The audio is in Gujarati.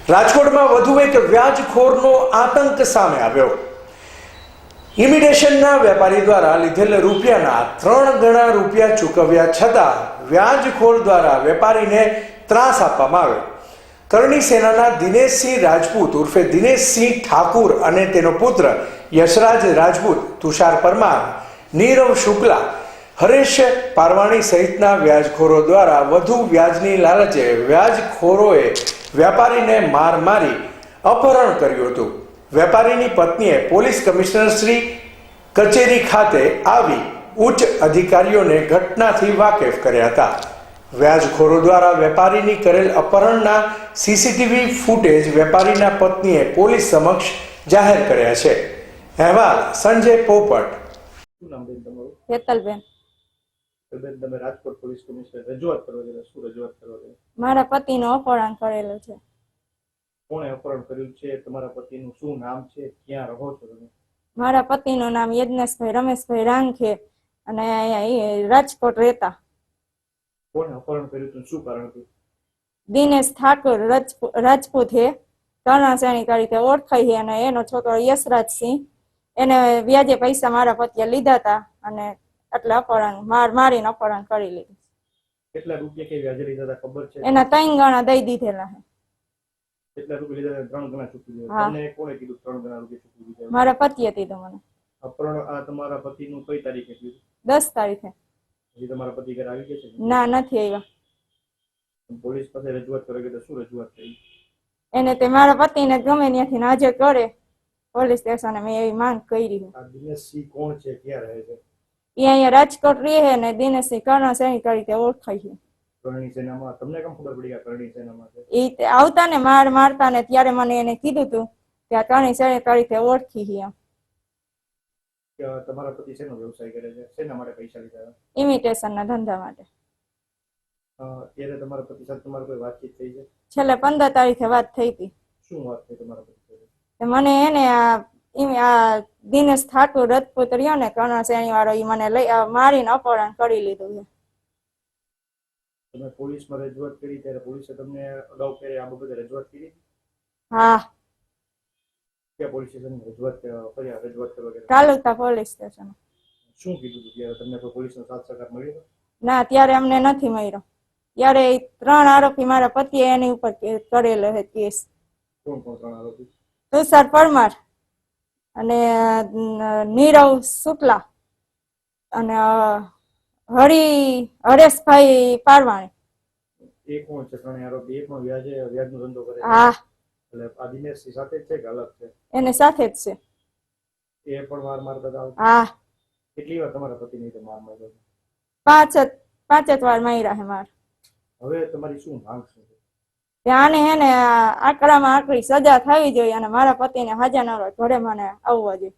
રાજકોટમાં વધુ એક વ્યાજખોરનો આતંક સામે આવ્યો। ઇમિટેશનના વેપારી દ્વારા લીધેલ રૂપિયાના 3 ગણા રૂપિયા ચૂકવ્યા છતાં વ્યાજખોર દ્વારા વેપારીને ત્રાસ આપવામાં આવ્યો। કરણી સેનાના દિનેશસિંહ રાજપૂત ઉર્ફે દિનેશસિંહ ઠાકુર અને તેનો પુત્ર યશરાજ રાજપૂત, તુષાર પરમાર, નીરવ શુક્લા, હરેશ પારવાણી સહિતના વ્યાજખોરો દ્વારા વધુ વ્યાજની લાલચે વ્યાજખોરોએ વેપારીને માર મારી અપહરણ કર્યું હતું। વેપારીની પત્નીએ પોલીસ કમિશનર શ્રી કચેરી ખાતે આવી ઉચ્ચ અધિકારીઓને ઘટનાથી વાકેફ કર્યા હતા। વ્યાજખોરો દ્વારા વેપારીની કરેલ અપહરણના સીસીટીવી ફૂટેજ વેપારીના પત્નીએ પોલીસ સમક્ષ જાહેર કર્યા છે। અહેવાલ સંજય પોપટ। શું નામ બેન તમારું? હેતલબેન। બેન, તમે રાજકોટ પોલીસ કમિશનર રજૂઆત કરવા ગયા, શું રજૂઆત કરવા ગયા? મારા પતિનું અપહરણ કરેલું છે। કોણે અપહરણ કર્યું છે? તમારા પતિનું શું નામ છે? ક્યાં રહો છો તમે? મારા પતિનું નામ યજ્ઞેશભાઈ રમેશભાઈ રાંખે અને અહીંયા રાજકોટ રહેતા। કોણે અપહરણ કર્યું હતું? શું કારણ હતું? દિનેશ ઠાકુર રાજપૂત હે, કર્ણસેણી તરીકે ઓળખાય છે અને એનો છોકરો યશરાજસિંહ, એને વ્યાજે પૈસા મારા પતિએ લીધા હતા અને એટલે અપહરણ મારીને અપહરણ કરી લીધું। કેટલા રૂપિયા કે વ્યાજે લીધા હતા ખબર છે? એના 3 ગણા દઈ દીધેલા છે। કેટલા રૂપિયા લીધા? 3 ગણા ચૂકવી દીધા। તમને કોણે કીધું 3 ગણા રૂપિયા ચૂકવી દીધા? મારા પતિએ કીધું મને। અપહરણ આ તમારા પતિનું કઈ તારીખે થયું? 10 તારીખે। હજી તમારા પતિ ઘરે આવી ગયા છે? ના, નથી આવ્યા। પોલીસ પાસે રજૂઆત કરવા ગયા તો શું રજૂઆત થઈ? એને તે મારા પતિને ગમે ત્યાંથી હાજર કરે પોલીસ સ્ટેશને, મેં એવી માંગ કરી છે। આ દિનેશસિંહ કોણ છે? ક્યાં રહે છે? એ અહીંયા રાજકોટ રહે છે ને દિનેશસિંહ કર્ણસેણી તરીકે ઓળખાય છે। કરણી સેનામાં તમને કેમ ખબર પડી કે કરણી સેનામાં છે? એ આવતા ને મારતા ને ત્યારે મને એને કીધું હતું કે આ કર્ણસેણી તરીકે ઓળખી છે એમ। કે તમારા પતિ શેનો વ્યવસાય કરે છે? શેના માટે પૈસા લીધા? ઇમિટેશનના ધંધા માટે। ત્યારે તમારા પતિ સાથે તમારી કોઈ વાતચીત થઈ છે? છેલ્લે 15 તારીખે વાત થઈ હતી। શું વાત થઈ તમારા પતિ સાથે? મને એને આ દિનેશ ઠાકુર રાજપૂત રહ્યો ને કર્ણસેણી વાળો, એ મને મારીને અપહરણ કરી લીધું છે। તમે પોલીસમાં રજૂઆત કરી ત્યારે પોલીસે તમને અગાઉ ક્યારે આ બાબતે રજૂઆત કરી? હા, ક્યાં પોલીસ સ્ટેશન રજૂઆત કરવા ગયા? તાલુકા પોલીસ સ્ટેશન। શું કીધું હતું ત્યારે? તમને કોઈ પોલીસનો સાથ સહકાર મળ્યો? ના, ત્યારે અમને નથી મળ્યો। ત્યારે 3 આરોપી મારા પતિએ એની ઉપર કરેલો છે કેસ। કોણ કોણ 3 આરોપી? તુષાર પરમાર અને નીરવ શુક્લા અને હરેશભાઈ પારવાણી। એ કોણ છે 3 આરોપી? એ પણ વ્યાજનો ધંધો કરે છે? હા, એટલે આ દિનેશસિંહ સાથે જ છે કે અલગ છે? એને સાથે જ છે। એ પણ માર મારતા હતા? હા, કેટલી વાર તમારા પતિની રીતે માર માર્યો? 5 જ વાર માર્યા છે માર। હવે તમારી શું માંગ છે? આને હે ને આકરામાં આકરી સજા થવી જોઈએ અને મારા પતિને હાજા ના ઘરે મને આવવા જોઈએ।